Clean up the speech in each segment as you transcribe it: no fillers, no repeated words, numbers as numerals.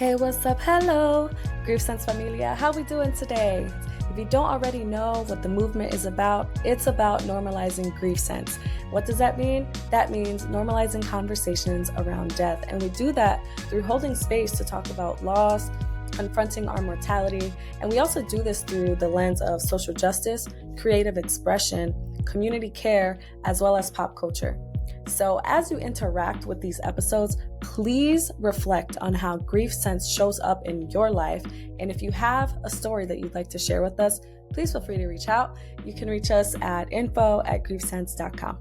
Hey, what's up? Hello, griefsense familia. How we doing today? If you don't already know what the movement is about, it's about normalizing grief sense. What does that mean? That means normalizing conversations around death. And we do that through holding space to talk about loss, confronting our mortality. And we also do this through the lens of social justice, creative expression, community care, as well as pop culture. So, as you interact with these episodes, please reflect on how grief sense shows up in your life. And if you have a story that you'd like to share with us, please feel free to reach out. You can reach us at info@griefsense.com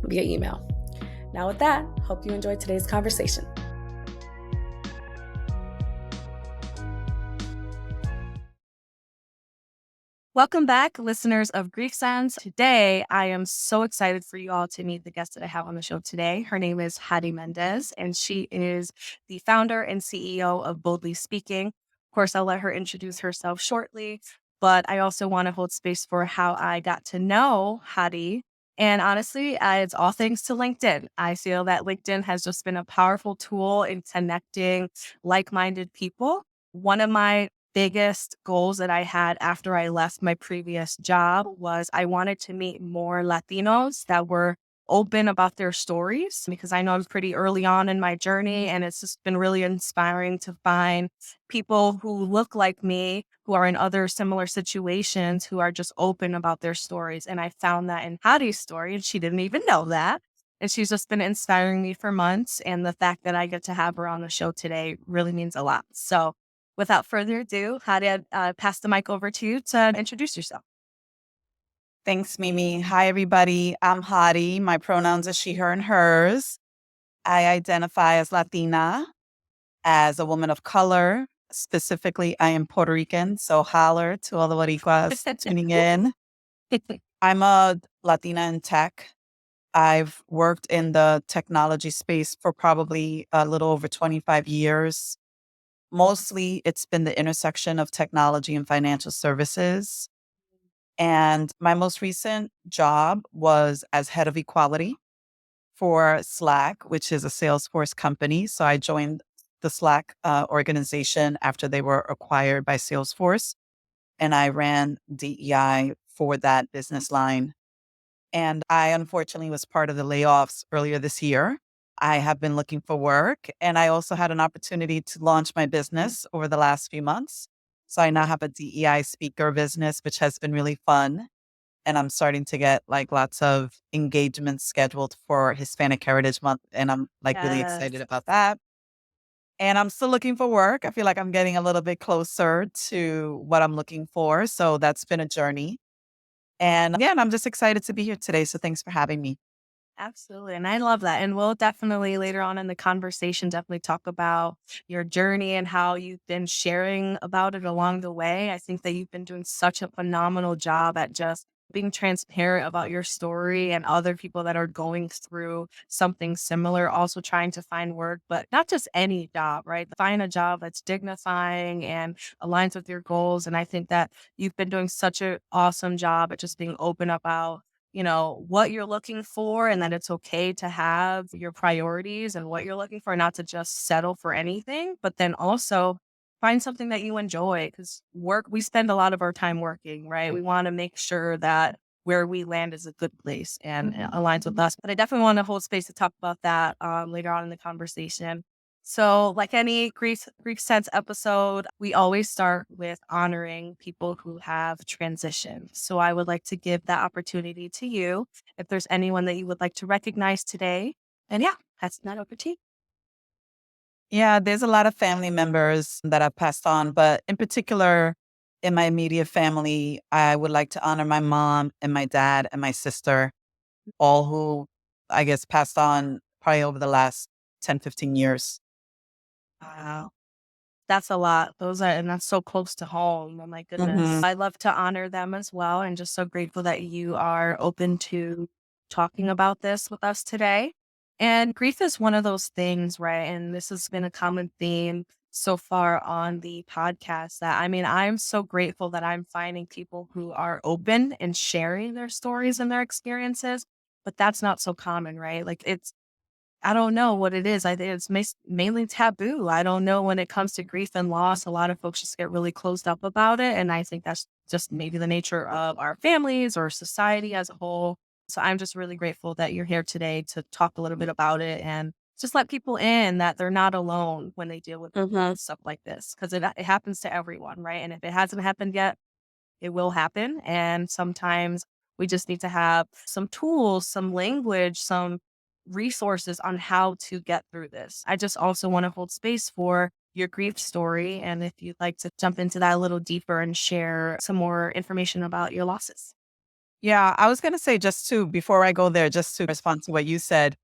via email. Now, with that, hope you enjoyed today's conversation. Welcome back, listeners of Grief Sense. Today, I am so excited for you all to meet the guest that I have on the show today. Her name is Hady Mendez, and she is the founder and CEO of Boldly Speaking. Of course, I'll let her introduce herself shortly, but I also want to hold space for how I got to know Hady. And honestly, it's all thanks to LinkedIn. I feel that LinkedIn has just been a powerful tool in connecting like-minded people. One of my biggest goals that I had after I left my previous job was I wanted to meet more Latinos that were open about their stories, because I know I was pretty early on in my journey, and it's just been really inspiring to find people who look like me, who are in other similar situations, who are just open about their stories. And I found that in Hady's story, and she didn't even know that. And she's just been inspiring me for months. And the fact that I get to have her on the show today really means a lot. So without further ado, Hady, pass the mic over to you to introduce yourself. Thanks, Mimi. Hi, everybody. I'm Hady. My pronouns are she, her, and hers. I identify as Latina, as a woman of color. Specifically, I am Puerto Rican, so holler to all the Boricuas tuning in. I'm a Latina in tech. I've worked in the technology space for probably a little over 25 years. Mostly, it's been the intersection of technology and financial services. And my most recent job was as head of equality for Slack, which is a Salesforce company. So I joined the Slack organization after they were acquired by Salesforce, and I ran DEI for that business line. And I unfortunately was part of the layoffs earlier this year. I have been looking for work, and I also had an opportunity to launch my business over the last few months. So I now have a DEI speaker business, which has been really fun. And I'm starting to get like lots of engagements scheduled for Hispanic Heritage Month. And I'm like really excited Yes. about that. And I'm still looking for work. I feel like I'm getting a little bit closer to what I'm looking for. So that's been a journey. And again, I'm just excited to be here today. So thanks for having me. Absolutely. And I love that. And we'll definitely later on in the conversation, definitely talk about your journey and how you've been sharing about it along the way. I think that you've been doing such a phenomenal job at just being transparent about your story and other people that are going through something similar, also trying to find work, but not just any job, right? Find a job that's dignifying and aligns with your goals. And I think that you've been doing such an awesome job at just being open about what you're looking for, and that it's okay to have your priorities and what you're looking for, not to just settle for anything, but then also find something that you enjoy, because we spend a lot of our time working, right? We want to make sure that where we land is a good place and it aligns with us. But I definitely want to hold space to talk about that later on in the conversation. So, like any Grief Sense episode, we always start with honoring people who have transitioned. So, I would like to give that opportunity to you if there's anyone that you would like to recognize today. And yeah, that's that over to you. Yeah, there's a lot of family members that I've passed on, but in particular, in my immediate family, I would like to honor my mom and my dad and my sister, all who I guess passed on probably over the last 10, 15 years. Wow. That's a lot. And that's so close to home. Oh my goodness. hmm I love to honor them as well. And just so grateful that you are open to talking about this with us today. And grief is one of those things, right? And this has been a common theme so far on the podcast that I'm so grateful that I'm finding people who are open and sharing their stories and their experiences, but that's not so common, right? Like I don't know what it is. I think it's mainly taboo. I don't know when it comes to grief and loss. A lot of folks just get really closed up about it. And I think that's just maybe the nature of our families or society as a whole. So I'm just really grateful that you're here today to talk a little bit about it and just let people in that they're not alone when they deal with Mhm. stuff like this because it happens to everyone, right? And if it hasn't happened yet, it will happen. And sometimes we just need to have some tools, some language, some resources on how to get through this. I just also want to hold space for your grief story. And if you'd like to jump into that a little deeper and share some more information about your losses. Yeah, I was going to say just to, before I go there, just to respond to what you said,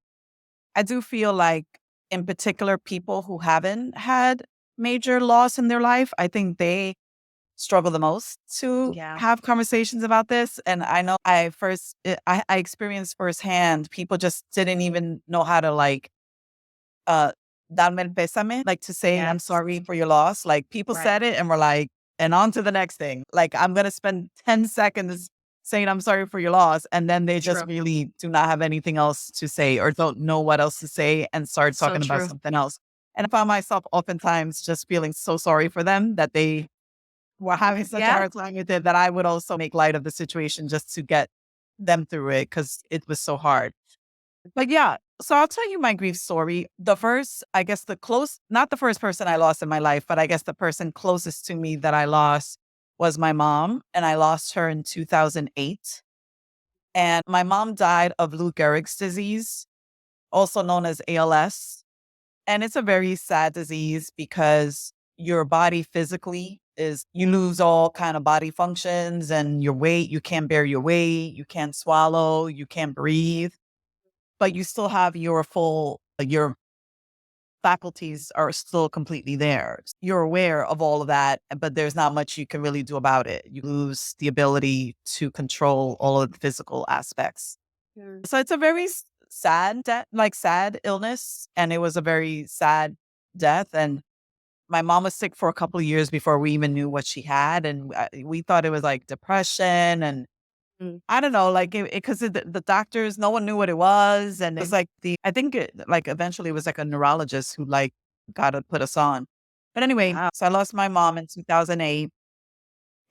I do feel like, in particular, people who haven't had major loss in their life, I think they struggle the most to Yeah. have conversations about this. And I know I experienced firsthand, people just didn't even know how to like, darme el pésame, like to say, I'm Yes. sorry for your loss. Like people Right. said it and we're like, and on to the next thing. Like I'm going to spend 10 seconds saying, I'm sorry for your loss. And then they just True. really do not have anything else to say or don't know what else to say and start So talking about true. something else. And I found myself oftentimes just feeling so sorry for them that they were having such a Yeah. hard time with it that I would also make light of the situation just to get them through it because it was so hard. But yeah, so I'll tell you my grief story. The first, I guess not the first person I lost in my life, but I guess the person closest to me that I lost was my mom. And I lost her in 2008. And my mom died of Lou Gehrig's disease, also known as ALS. And it's a very sad disease because your body physically you lose all kind of body functions and your weight, you can't bear your weight, you can't swallow, you can't breathe, but you still have your faculties are still completely there. You're aware of all of that, but there's not much you can really do about it. You lose the ability to control all of the physical aspects. Mm. So it's a very sad illness, and it was a very sad death. And my mom was sick for a couple of years before we even knew what she had, and we thought it was like depression and Mm. I don't know, like, because the doctors, no one knew what it was, and it was like I think like, eventually it was like a neurologist who, like, got to put us on. But anyway, Wow. so I lost my mom in 2008,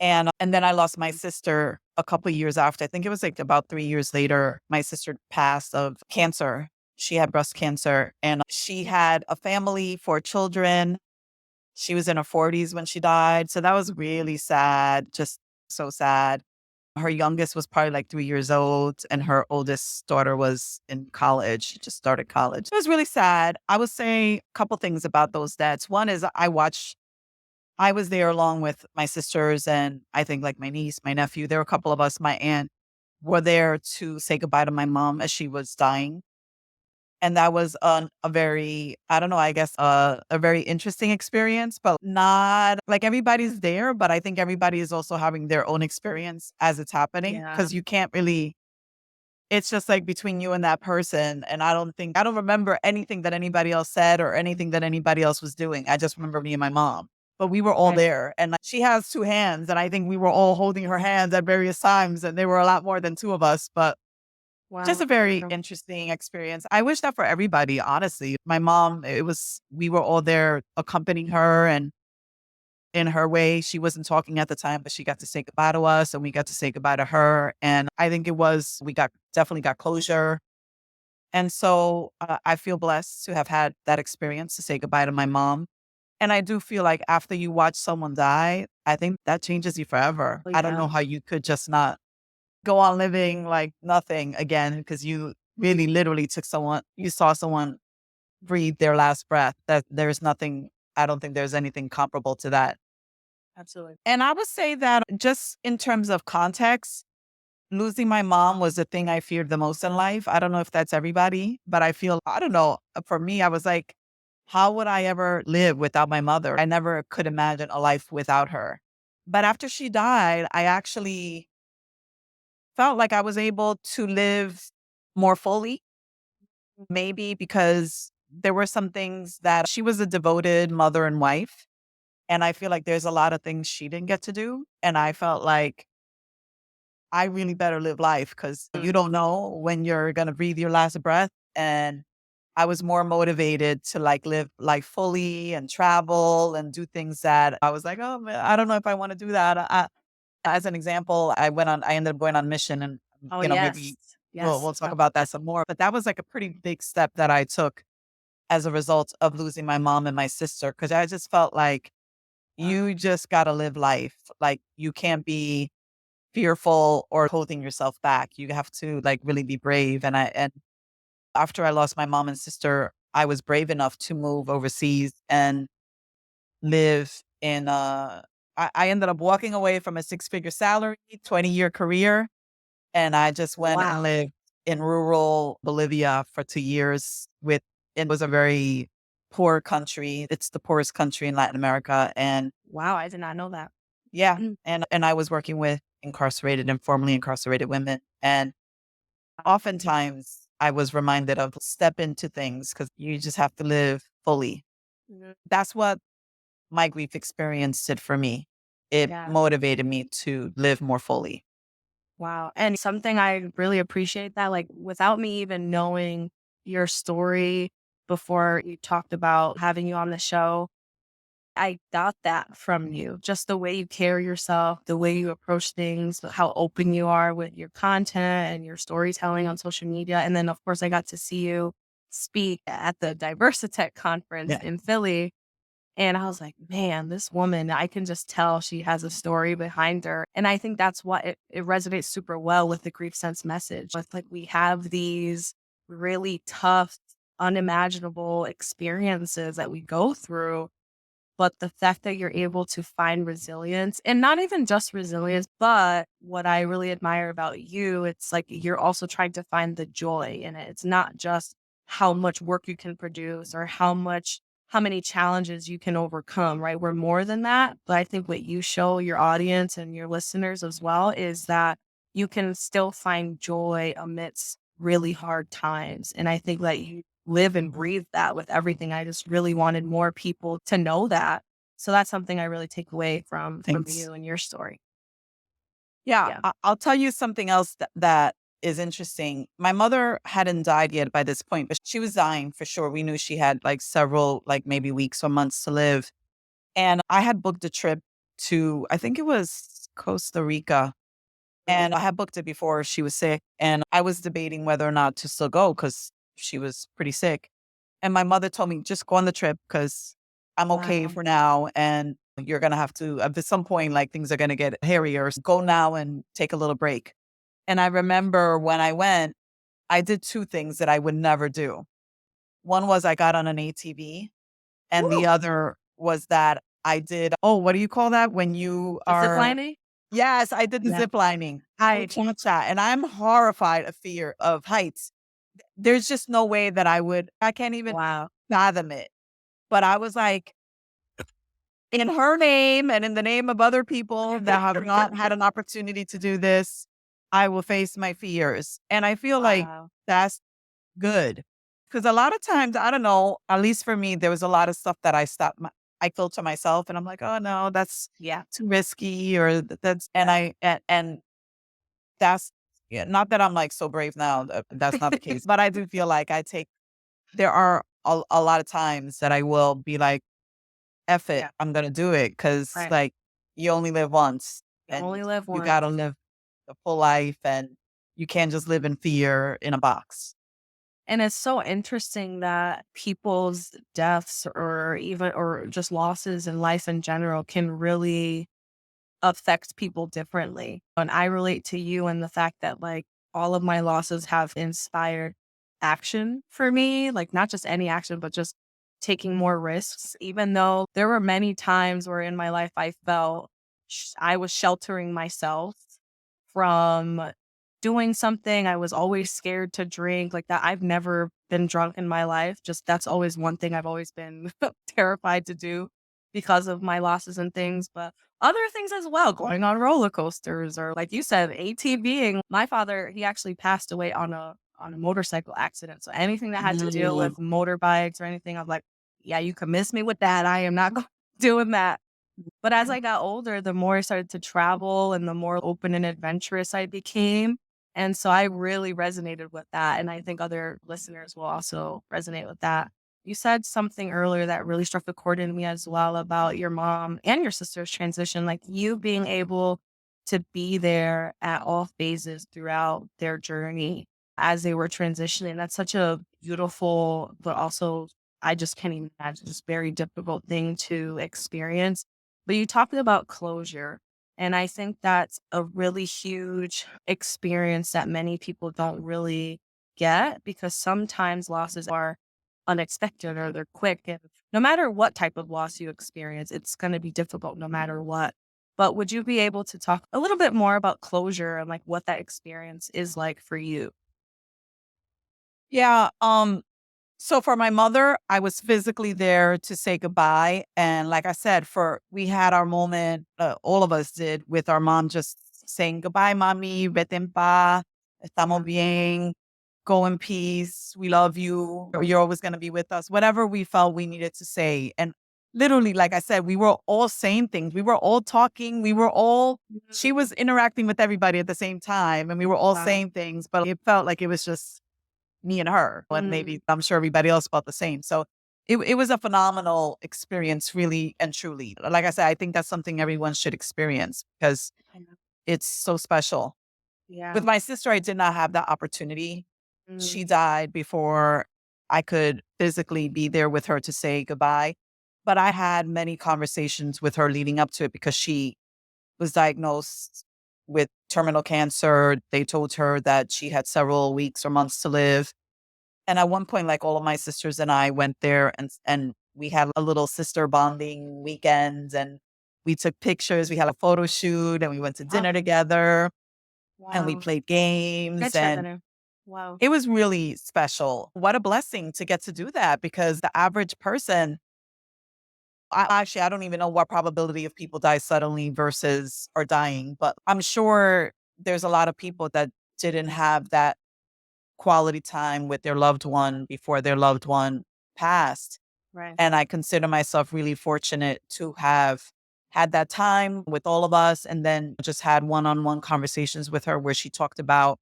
and then I lost my sister a couple years after. I think it was, like, about 3 years later, my sister passed of cancer. She had breast cancer, and she had a family, 4 children. She was in her 40s when she died, so that was really sad, just so sad. Her youngest was probably like 3 years old, and her oldest daughter was in college. She just started college. It was really sad. I would say a couple things about those deaths. One is I was there along with my sisters and I think like my niece, my nephew. There were a couple of us, my aunt, were there to say goodbye to my mom as she was dying. And that was a very, I don't know, I guess a very interesting experience, but not like everybody's there. But I think everybody is also having their own experience as it's happening Yeah. because you can't really, it's just like between you and that person. And I don't remember anything that anybody else said or anything that anybody else was doing. I just remember me and my mom. But we were all Right. there. And like, she has 2 hands. And I think we were all holding her hands at various times. And there were a lot more than 2 of us. But just Wow. a very interesting experience. I wish that for everybody, honestly. My mom, we were all there accompanying her and in her way. She wasn't talking at the time, but she got to say goodbye to us and we got to say goodbye to her. And I think definitely got closure. And so I feel blessed to have had that experience to say goodbye to my mom. And I do feel like after you watch someone die, I think that changes you forever. Oh, I don't yeah. know how you could just not go on living like nothing again because you really literally you saw someone breathe their last breath. That there's nothing, I don't think there's anything comparable to that. Absolutely. And I would say that just in terms of context, losing my mom was the thing I feared the most in life. I don't know if that's everybody, but I don't know. For me, I was like, how would I ever live without my mother? I never could imagine a life without her. But after she died, I actually felt like I was able to live more fully, maybe because there were some things that she was a devoted mother and wife. And I feel like there's a lot of things she didn't get to do. And I felt like I really better live life because you Mm. don't know when you're going to breathe your last breath. And I was more motivated to like live life fully and travel and do things that I was like, oh, man, I don't know if I want to do that. As an example, I ended up going on mission and, Oh, maybe yes. we'll Yes. talk about that some more. But that was like a pretty big step that I took as a result of losing my mom and my sister. Cause I just felt like you just got to live life. Like you can't be fearful or holding yourself back. You have to like really be brave. And after I lost my mom and sister, I was brave enough to move overseas and live in I ended up walking away from a six-figure salary, 20-year career, and I just went and Wow. lived in rural Bolivia for 2 years with it was a very poor country. It's the poorest country in Latin America. And Wow, I did not know that. yeah, Mm. and I was working with incarcerated and formerly incarcerated women. And oftentimes I was reminded of step into things because you just have to live fully. Mhm. That's what my grief experience did for me. It Yeah. motivated me to live more fully. Wow. And something I really appreciate that, like, without me even knowing your story before you talked about having you on the show, I got that from you. Just the way you carry yourself, the way you approach things, how open you are with your content and your storytelling on social media. And then, of course, I got to see you speak at the Diversitech conference Yeah. in Philly. And I was like, man, this woman, I can just tell she has a story behind her. And I think that's what it resonates super well with the grief sense message. It's like we have these really tough, unimaginable experiences that we go through. But the fact that you're able to find resilience and not even just resilience, but what I really admire about you, it's like you're also trying to find the joy in it. It's not just how much work you can produce or how many challenges you can overcome, right? We're more than that. But I think what you show your audience and your listeners as well is that you can still find joy amidst really hard times. And I think that you live and breathe that with everything. I just really wanted more people to know that. So that's something I really take away from Thanks. you and your story. Yeah, Yeah. I'll tell you something else that is interesting. My mother hadn't died yet by this point, but she was dying for sure. We knew she had like several, like maybe weeks or months to live. And I had booked a trip to, I think it was Costa Rica. And I had booked it before she was sick. And I was debating whether or not to still go because she was pretty sick. And my mother told me, just go on the trip because I'm okay Wow. for now. And you're going to have to, at some point, like things are going to get hairier. So go now and take a little break. And I remember when I went, I did two things that I would never do. One was I got on an ATV, and the Woo! other was that I did, oh, what do you call that? When you The zip are, lining? yes, I did the Yeah. zip lining. I And I'm horrified of fear of heights. There's just no way that I can't even wow. fathom it. But I was like, in her name and in the name of other people that have not had an opportunity to do this, I will face my fears. And I feel like Wow. that's good. Because a lot of times, I don't know, at least for me, there was a lot of stuff that I filter myself and I'm like, oh no, that's Yeah. too risky or that's, and Yeah. and that's, yeah, not that I'm like so brave now. That's not the case. But I do feel like there are a lot of times that I will be like, F it, Yeah. I'm gonna do it because Right. like you only live once You only and live you gotta once. live the full life and you can't just live in fear in a box. And it's so interesting that people's deaths or just losses in life in general can really affect people differently. And I relate to you in the fact that like all of my losses have inspired action for me, like not just any action, but just taking more risks, even though there were many times where in my life I felt I was sheltering myself from doing something. I was always scared to drink like that. I've never been drunk in my life. Just that's always one thing I've always been terrified to do because of my losses and things. But other things as well, going on roller coasters or like you said, ATVing. My father, he actually passed away on a motorcycle accident. So anything that had to deal Mm. with motorbikes or anything, I'm like, yeah, you can miss me with that. I am not doing that. But as I got older, the more I started to travel and the more open and adventurous I became. And so I really resonated with that. And I think other listeners will also resonate with that. You said something earlier that really struck a chord in me as well about your mom and your sister's transition, like you being able to be there at all phases throughout their journey as they were transitioning. That's such a beautiful, but also I just can't even imagine, just very difficult thing to experience. But you talked about closure. And I think that's a really huge experience that many people don't really get because sometimes losses are unexpected or they're quick. And no matter what type of loss you experience, it's going to be difficult no matter what. But would you be able to talk a little bit more about closure and like what that experience is like for you? Yeah. So for my mother, I was physically there to say goodbye. And like I said, we had our moment, all of us did, with our mom just saying goodbye, mommy, vete en paz, estamos bien, go in peace, we love you, or you're always going to be with us, whatever we felt we needed to say. And literally, like I said, we were all saying things. We were all talking. She was interacting with everybody at the same time. And we were all Wow. saying things, but it felt like it was just me and her, and Mm, maybe I'm sure everybody else felt the same. So it was a phenomenal experience, really and truly. Like I said, I think that's something everyone should experience because I know. it's so special. With Yeah. my sister, I did not have that opportunity. Mm, She died before I could physically be there with her to say goodbye. But I had many conversations with her leading up to it because she was diagnosed with terminal cancer. They told her that she had several weeks or months to live. And at one point, like all of my sisters and I went there and we had a little sister bonding weekend and we took pictures. We had a photo shoot and we went to oh, dinner together and we wow. played games Get your and dinner. Wow. it was really special. What a blessing to get to do that because the average person, I don't even know what probability of people die suddenly versus are dying, but I'm sure there's a lot of people that didn't have that quality time with their loved one before their loved one passed. Right. And I consider myself really fortunate to have had that time with all of us and then just had one on one conversations with her where she talked about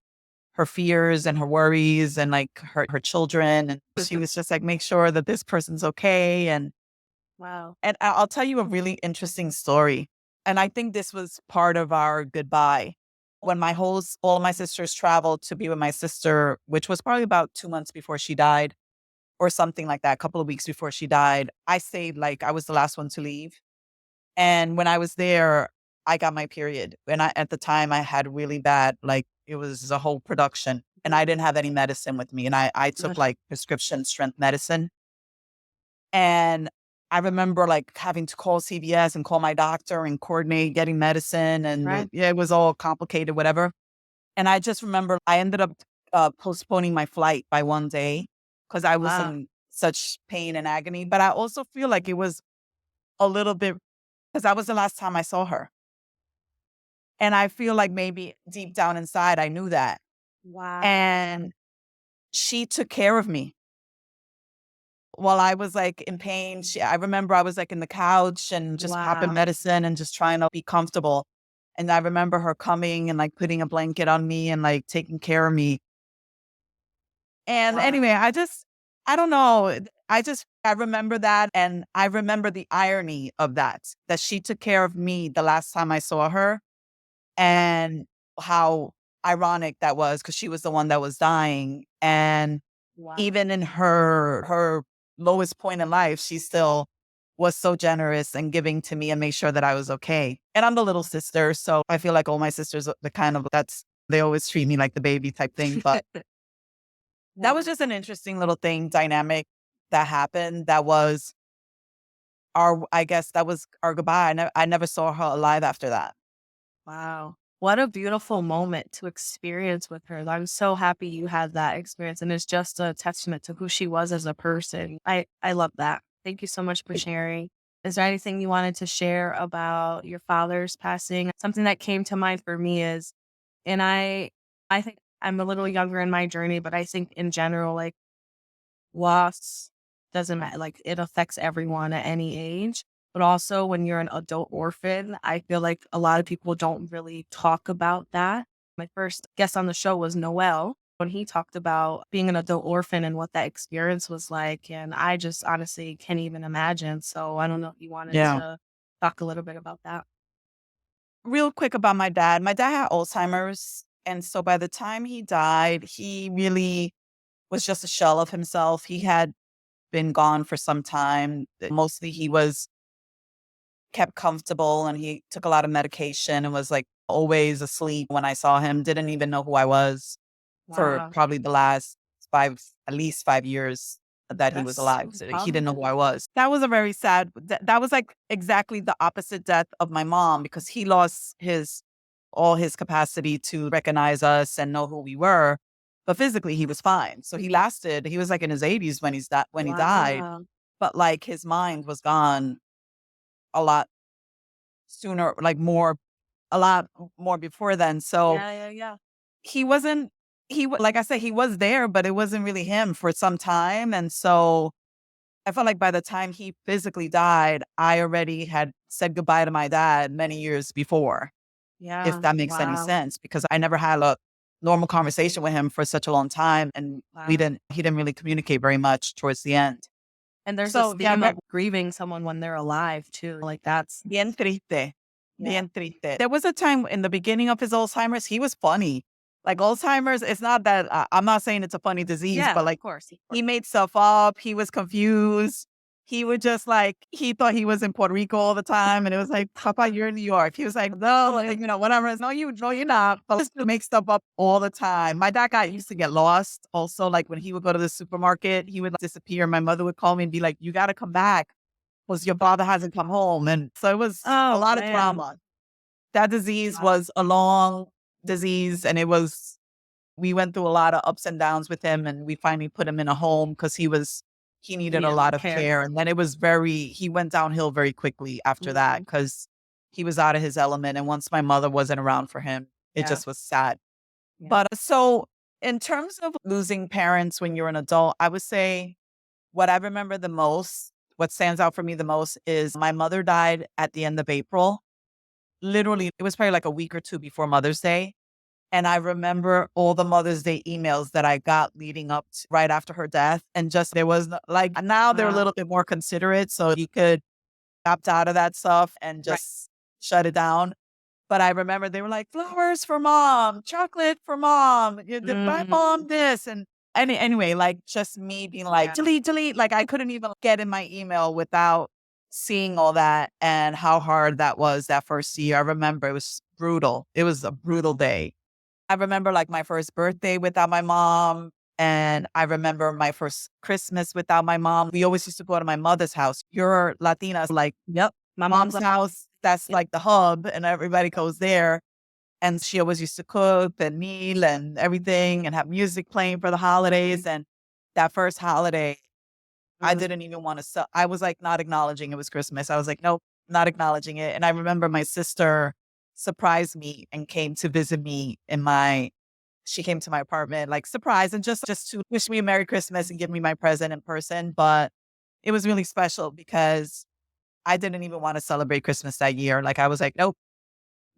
her fears and her worries and like her children. And she was just like, make sure that this person's okay. Wow. And I'll tell you a really interesting story. And I think this was part of our goodbye. When all of my sisters traveled to be with my sister, which was probably about 2 months before she died or something like that, a couple of weeks before she died, I stayed like I was the last one to leave. And when I was there, I got my period. And at the time I had really bad, like it was a whole production and I didn't have any medicine with me. And I took Ugh, like prescription strength medicine. And I remember like having to call CVS and call my doctor and coordinate getting medicine. And right. yeah, it was all complicated, whatever. And I just remember I ended up postponing my flight by one day because I was Wow. in such pain and agony. But I also feel like it was a little bit because that was the last time I saw her. And I feel like maybe deep down inside, I knew that. Wow. And she took care of me while I was like in pain. I remember I was like in the couch and just popping Wow. medicine and just trying to be comfortable. And I remember her coming and like putting a blanket on me and like taking care of me. And Wow. anyway, I don't know. I remember that. And I remember the irony of that she took care of me the last time I saw her and how ironic that was because she was the one that was dying. And Wow. even in her lowest point in life, she still was so generous and giving to me and made sure that I was okay. And I'm the little sister, so I feel like all my sisters are the kind of that's they always treat me like the baby type thing. But that was Wow. just an interesting little thing dynamic that happened. That was I guess that was our goodbye. I never saw her alive after that. Wow. What a beautiful moment to experience with her. I'm so happy you had that experience. And it's just a testament to who she was as a person. I love that. Thank you so much for sharing. Is there anything you wanted to share about your father's passing? Something that came to mind for me is, and I think I'm a little younger in my journey, but I think in general, like loss doesn't matter. Like it affects everyone at any age. But also when you're an adult orphan, I feel like a lot of people don't really talk about that. My first guest on the show was Noel when he talked about being an adult orphan and what that experience was like. And I just honestly can't even imagine. So I don't know if you wanted Yeah. to talk a little bit about that. Real quick about my dad. My dad had Alzheimer's. And so by the time he died, he really was just a shell of himself. He had been gone for some time. Mostly he was kept comfortable and he took a lot of medication and was like always asleep when I saw him, didn't even know who I was for Wow. probably the last at least 5 years that he was That's alive. So he tough. didn't know who I was. That was a very sad, that was like exactly the opposite death of my mom because he lost all his capacity to recognize us and know who we were. But physically he was fine. So he was like in his 80s when he died, Wow. but like his mind was gone a lot sooner, like a lot more before then. So Yeah, yeah, yeah. he wasn't, like I said, he was there, but it wasn't really him for some time. And so I felt like by the time he physically died, I already had said goodbye to my dad many years before, if Yeah. that makes any Wow. sense, because I never had a normal conversation with him for such a long time. And Wow. he didn't really communicate very much towards the end. And there's this So yeah, theme of grieving someone when they're alive too. Like that's bien triste. yeah. Bien triste. There was a time in the beginning of his Alzheimer's, he was funny. Like Alzheimer's, it's not that I'm not saying it's a funny disease, Yeah, but of like course. Of course. he made stuff up. He was confused. He would just like, he thought he was in Puerto Rico all the time. And it was like, Papa, you're in New York. He was like, no, like, whatever. No, no, you're not. But let's make stuff up all the time. My dad got used to get lost. Also, like when he would go to the supermarket, he would disappear. My mother would call me and be like, you got to come back because your father hasn't come home. And so it was a Oh, lot of man. drama. That disease Wow. was a long disease, and we went through a lot of ups and downs with him, and we finally put him in a home because he He needed a needed lot more of care. care. And then he went downhill very quickly after that Mhm. because he was out of his element. And once my mother wasn't around for him, it Yeah. just was sad. Yeah. But so in terms of losing parents when you're an adult, I would say what I remember the most, what stands out for me the most is my mother died at the end of April. Literally, it was probably like a week or two before Mother's Day. And I remember all the Mother's Day emails that I got leading up to right after her death. And just there was like now they're a Wow. little bit more considerate. So you could opt out of that stuff and Right. just shut it down. But I remember they were like, flowers for mom, chocolate for mom, buy Mm. mom this. And anyway, like just me being like, Yeah. delete, delete. Like I couldn't even get in my email without seeing all that and how hard that was that first year. I remember it was brutal. It was a brutal day. I remember like my first birthday without my mom. And I remember my first Christmas without my mom. We always used to go to my mother's house. You're Latinas, like Yep. My mom's mom's like, house. That's yep. like the hub, and everybody goes there. And she always used to cook and meal and everything and have music playing for the holidays. And that first holiday, I Mm. didn't even want to I was like not acknowledging it was Christmas. I was like, nope, not acknowledging it. And I remember my sister surprised me and came to visit me she came to my apartment, like surprise, and just to wish me a Merry Christmas and give me my present in person. But it was really special because I didn't even want to celebrate Christmas that year. Like I was like, nope,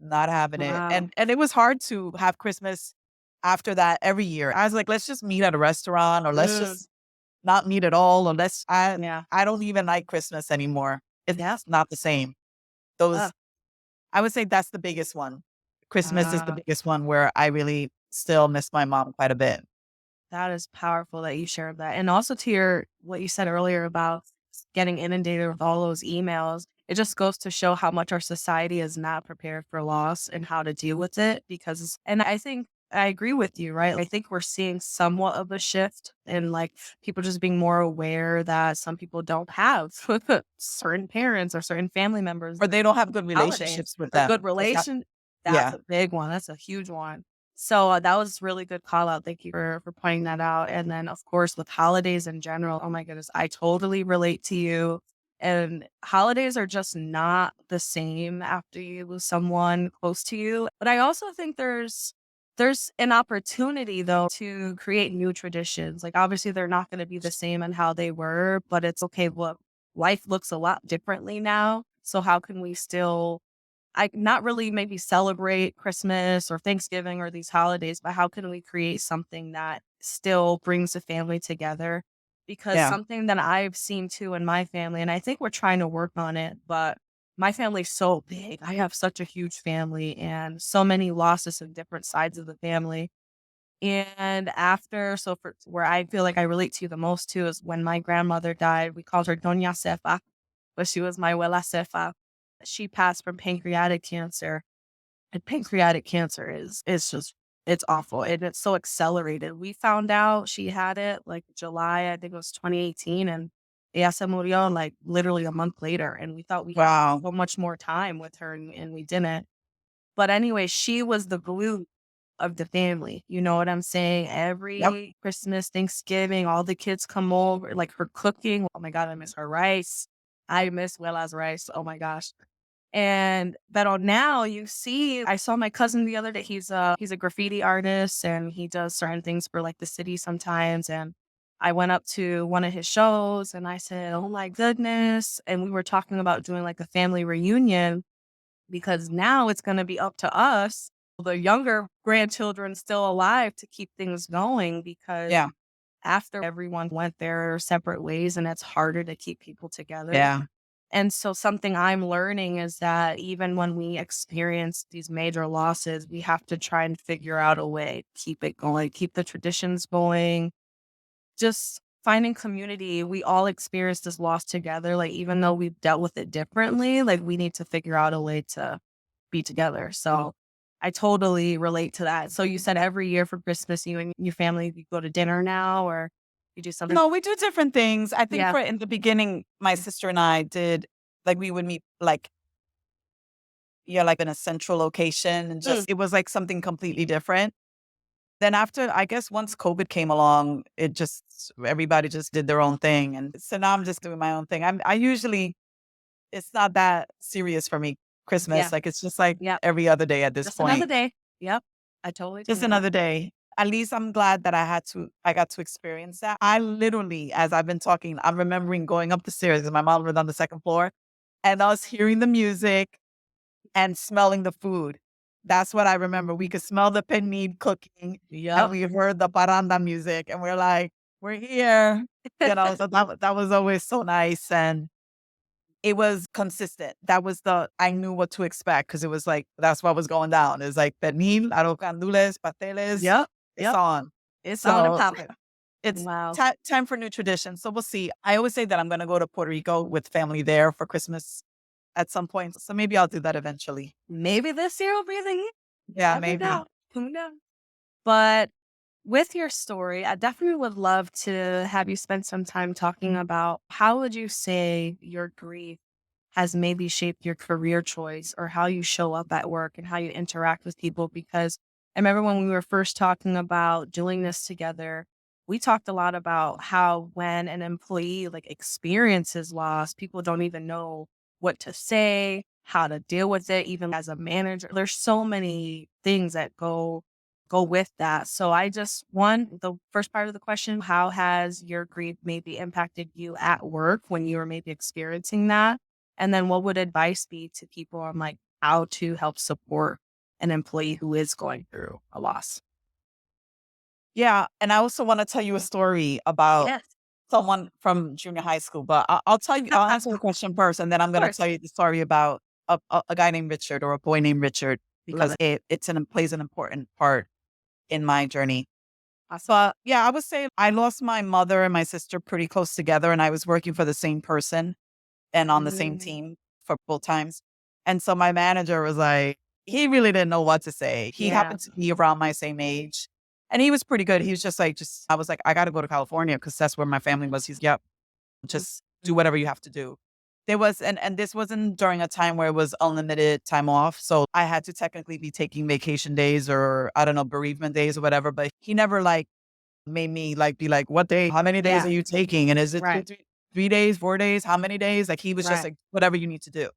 not having it. Wow. And it was hard to have Christmas after that every year. I was like, let's just meet at a restaurant or let's Mm. just not meet at all or Yeah. I don't even like Christmas anymore. Yeah. It's not the same. Uh, Those I would say that's the biggest one. Christmas is the uh, biggest one where I really still miss my mom quite a bit. that is powerful that you shared that. And also to your what you said earlier about getting inundated with all those emails, it just goes to show how much our society is not prepared for loss and how to deal with it. Because, and I think I agree with you, right? I think we're seeing somewhat of a shift in like people just being more aware that some people don't have certain parents or certain family members Or they don't have good holidays relationships with or good them. It's not relation. That's yeah. a big one. That's a huge one. So that was really good call out. Thank you for pointing that out. And then of course with holidays in general, oh my goodness, I totally relate to you. And holidays are just not the same after you lose someone close to you. But I also think there's an opportunity though to create new traditions. Like obviously they're not going to be the same and how they were, but it's okay. Look, life looks a lot differently now. So how can we still I not really maybe celebrate Christmas or Thanksgiving or these holidays, but how can we create something that still brings the family together? Because Yeah. something that I've seen too in my family, and I think we're trying to work on it, but my family's so big. I have such a huge family and so many losses of different sides of the family. And after, so for where I feel like I relate to you the most too is when my grandmother died. We called her Doña Cefa, but she was my abuela Cefa. She passed from pancreatic cancer, and pancreatic cancer is just it's awful and it's so accelerated. We found out she had it like July, I think it was 2018, and ella se murió like literally a month later. And we thought we had Wow. so much more time with her, and we didn't. But anyway, she was the glue of the family. You know what I'm saying? Yep. Every Christmas, Thanksgiving, all the kids come over, like her cooking. Oh my God, I miss her rice. I miss Wella's rice. Oh my gosh. And but on now you see, I saw my cousin the other day. He's a graffiti artist and he does certain things for like the city sometimes. And I went up to one of his shows and I said, "Oh my goodness." And we were talking about doing like a family reunion because now it's gonna be up to us, the younger grandchildren still alive, to keep things going because Yeah. after everyone went their separate ways and it's harder to keep people together. Yeah. And so something I'm learning is that even when we experience these major losses, we have to try and figure out a way to keep it going, keep the traditions going, just finding community. We all experience this loss together. Like, even though we've dealt with it differently, like, we need to figure out a way to be together. So I totally relate to that. So you said every year for Christmas, you and your family, you go to dinner now or you do something? No, we do different things. I think Yeah. for in the beginning, my sister and I did like we would meet like yeah, like in a central location and Mm, just it was like something completely different. Then after, I guess once COVID came along, it just everybody just did their own thing. And so now I'm just doing my own thing. I usually it's not that serious for me, yeah. Christmas. Like it's just like Yeah. every other day at this Just another point. day. Yep. I totally Just feel that. another day. At least I'm glad that I got to experience that. I literally, as I've been talking, I'm remembering going up the stairs and my mom was on the second floor and us hearing the music and smelling the food. That's what I remember. We could smell the pernil cooking and Yep. we heard the paranda music and we're like, we're here. So that was always so nice. And it was consistent. That was I knew what to expect because it was like, that's what was going down. It's like pernil, arroz candules, pasteles, Yep. it's Yep. on. It's on and So popping. it's Wow. time for new traditions. So we'll see. I always say that I'm going to go to Puerto Rico with family there for Christmas at some point. So maybe I'll do that eventually. Maybe this year will be the year. Yeah, Never maybe. know. Who knows? But with your story, I definitely would love to have you spend some time talking about how would you say your grief has maybe shaped your career choice or how you show up at work and how you interact with people. Because I remember when we were first talking about doing this together, we talked a lot about how when an employee like experiences loss, people don't even know what to say, how to deal with it, even as a manager. There's so many things that go with that. So I just the first part of the question, how has your grief maybe impacted you at work when you were maybe experiencing that? And then what would advice be to people on like how to help support an employee who is going through a loss? Yeah. And I also want to tell you a story about Yes. someone from junior high school, but I'll tell you, I'll Of answer the question first, and then I'm going to course. tell you the story about a guy named Richard or a boy named Richard Love because it. it plays an important part in my journey. Awesome. But yeah, I would say I lost my mother and my sister pretty close together, and I was working for the same person and on the same Mm, team for both times. And so my manager was like, he really didn't know what to say. He yeah. happened to be around my same age. And he was pretty good. He was just like, I was like, I got to go to California because that's where my family was. He's, yep, just do whatever you have to do. There was, and this wasn't during a time where it was unlimited time off. So I had to technically be taking vacation days or I don't know, bereavement days or whatever. But he never like made me like be like, what day, how many days Yeah. are you taking? And is it Right. 3 days, 4 days? How many days? Like he was just Right. like, whatever you need to do.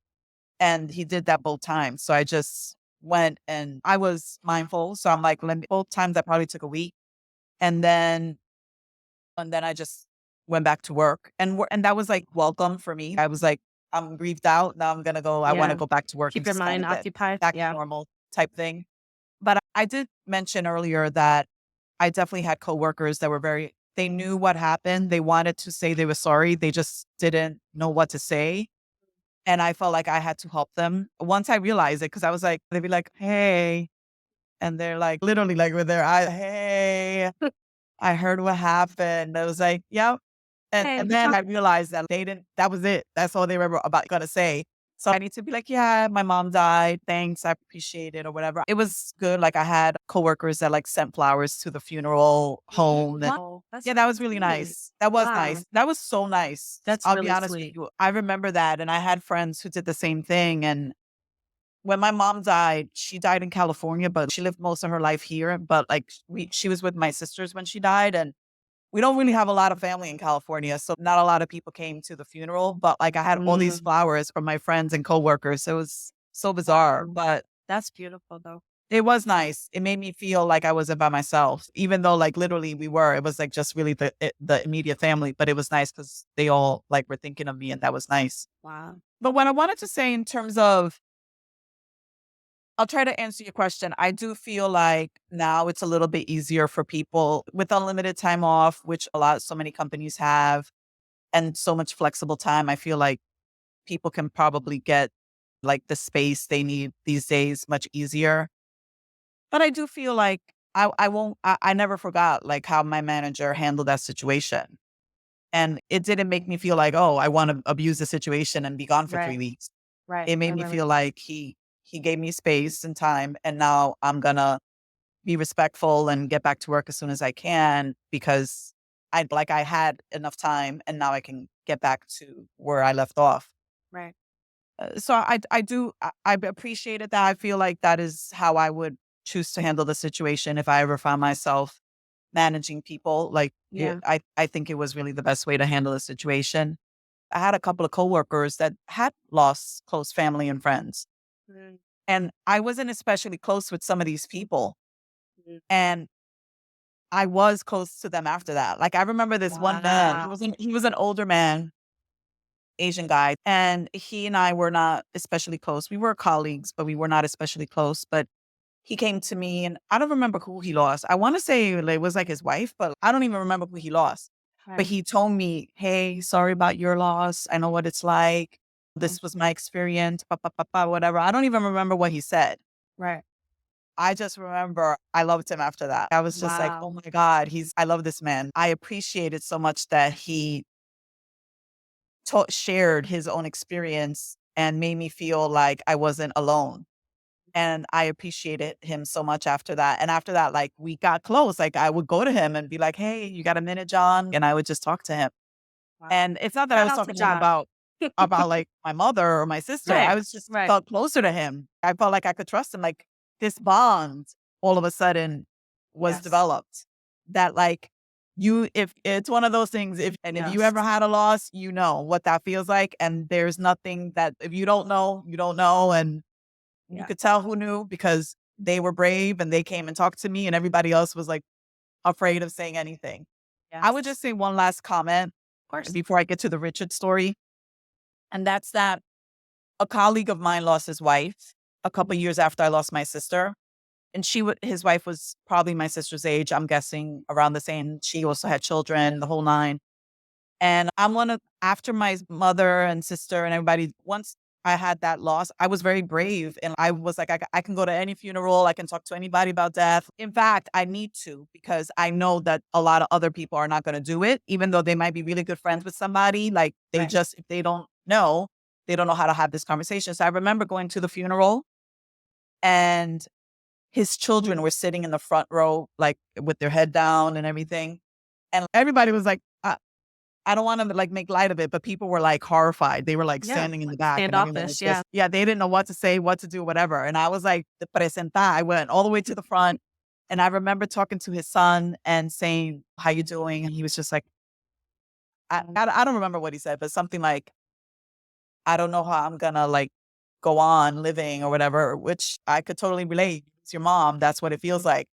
And he did that both times. So I just went and I was mindful. So I'm like, both times I probably took a week. And then I just went back to work and that was like welcome for me. I was like, I'm grieved out. Now I'm gonna go. I want to Yeah. go back to work and Keep your just kind mind of get occupied. back to Yeah. normal type thing. But I did mention earlier that I definitely had coworkers that were they knew what happened. They wanted to say they were sorry. They just didn't know what to say. And I felt like I had to help them. Once I realized it, because I was like, they'd be like, hey. And they're like, literally like with their eyes, hey, I heard what happened. I was like, yep. And Hey, then I realized that they didn't, that was it. That's all they were about gonna say. So I need to be like, yeah, my mom died. Thanks. I appreciate it or whatever. It was good. Like I had coworkers that like sent flowers to the funeral home. And wow, that's yeah, that was really sweet. nice. That was Wow, nice. That was so nice. that's I'll be really honest with sweet. you. I remember that. And I had friends who did the same thing. And when my mom died, she died in California, but she lived most of her life here. But like she was with my sisters when she died. And we don't really have a lot of family in California, so not a lot of people came to the funeral, but, like, I had all these Mm, flowers from my friends and coworkers. So it was so bizarre, wow, but that's beautiful though. it was nice. It made me feel like I wasn't by myself, even though, like, literally we were. It was, like, just really the immediate family, but it was nice because they all, like, were thinking of me, and that was nice. Wow. But what I wanted to say in terms of I'll try to answer your question. I do feel like now it's a little bit easier for people with unlimited time off, which so many companies have, and so much flexible time. I feel like people can probably get like the space they need these days much easier. But I do feel like I won't, I never forgot like how my manager handled that situation. And it didn't make me feel like, oh, I want to abuse the situation and be gone for Right, 3 weeks. right. It made I me really feel like he gave me space and time, and now I'm gonna be respectful and get back to work as soon as I can because I had enough time and now I can get back to where I left off. right. So I appreciated that. I feel like that is how I would choose to handle the situation if I ever found myself managing people. Like Yeah. I think it was really the best way to handle the situation. I had a couple of coworkers that had lost close family and friends, Mm, and I wasn't especially close with some of these people. mm. And I was close to them after that. Like, I remember this one man, Wow. he was an older man, Asian guy, and he and I were not especially close. We were colleagues, but we were not especially close. But he came to me, and I don't remember who he lost. I wanna say like, it was, like, his wife, but I don't even remember who he lost. But Right, he told me, "Hey, sorry about your loss. I know what it's like. mm, This was my experience, pa, pa, pa, pa," whatever. I don't even remember what he said. right. I just remember I loved him after that. I was just like, "Oh Wow. my god, I love this man." I appreciated so much that he shared his own experience and made me feel like I wasn't alone. And I appreciated him so much after that. And after that, like we got close. Like I would go to him and be like, "Hey, you got a minute, John?" And I would just talk to him. Wow. And it's not that I Shout was out to talking to him John. about like my mother or my sister. I Right, was just right. felt closer to him. I felt like I could trust him. Like this bond all of a sudden was Yes, developed that like if it's one of those things, if you yes. ever had a loss, you know what that feels like. And there's nothing that if you don't know, you don't know. And you Yeah, could tell who knew because they were brave and they came and talked to me and everybody else was like afraid of saying anything. I would yes. just say one last comment Of course. before I get to the Richard story. And that's that a colleague of mine lost his wife a couple years after I lost my sister. And his wife was probably my sister's age, I'm guessing around the same. She also had children, the whole nine. And after my mother and sister and everybody, once I had that loss, I was very brave. And I was like, I can go to any funeral. I can talk to anybody about death. In fact, I need to because I know that a lot of other people are not going to do it, even though they might be really good friends with somebody. Like Right. if they don't know how to have this conversation. So I remember going to the funeral and his children were sitting in the front row, like with their head down and everything. And everybody was like, I don't want to like make light of it, but people were like horrified. They were like Yeah, standing in the like back and everyone was standoffish, yeah. just, yeah, they didn't know what to say, what to do, whatever. And I was like, the presenta. I went all the way to the front. And I remember talking to his son and saying, "How you doing?" And he was just like, I don't remember what he said, but something like, "I don't know how I'm gonna like go on living or whatever," which I could totally relate. It's your mom. That's what it feels like.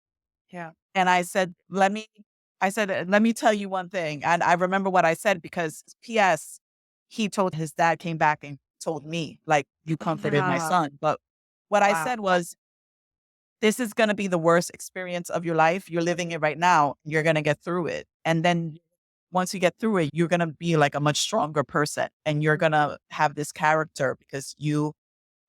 Yeah. And let me tell you one thing. And I remember what I said because P.S. he told his dad came back and told me, like, you comforted my Yeah. son. But what I Wow. said was, this is going to be the worst experience of your life. You're living it right now. You're going to get through it. And then once you get through it, you're going to be like a much stronger person, and you're going to have this character because you